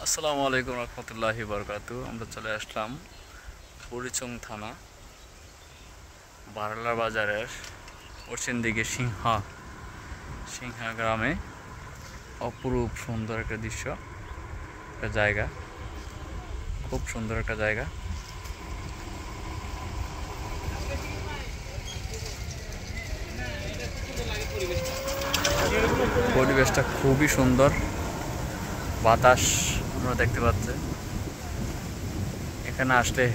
আসসালামু আলাইকুম রহমতুল্লাহি বরকাতু। আমরা চলে আসলাম বুড়িচং থানা বারলা বাজারের পশ্চিম দিকে সিংহা গ্রামে। অপরূপ সুন্দর একটা দৃশ্য, একটা জায়গা, খুব সুন্দর একটা জায়গা। পরিবেশটা খুবই সুন্দর, বাতাস আমরা দেখতে পাচ্ছি। এখানে আসলে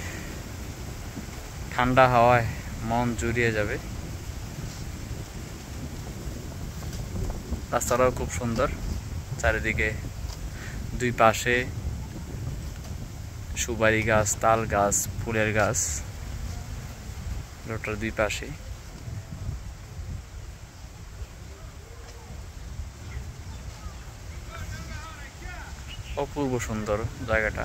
ঠান্ডা হাওয়ায় মন জুড়িয়ে যাবে। রাস্তাটাও খুব সুন্দর, চারিদিকে দুই পাশে সুপারি গাছ, তাল গাছ, ফুলের গাছ, রোডটার দুই পাশে। অপূর্ব সুন্দর জায়গাটা।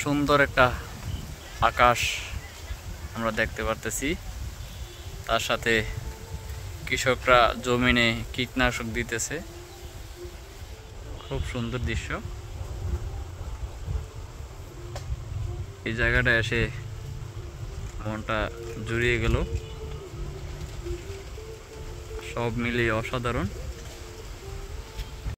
সুন্দর একটা আকাশ আমরা দেখতে পারতেছি। তার সাথে কৃষকরা জমিনে কীটনাশক দিতেছে। খুব সুন্দর দৃশ্য। এই জায়গাটা এসে মনটা জুড়িয়ে গেল। সব মিলিয়ে অসাধারণ।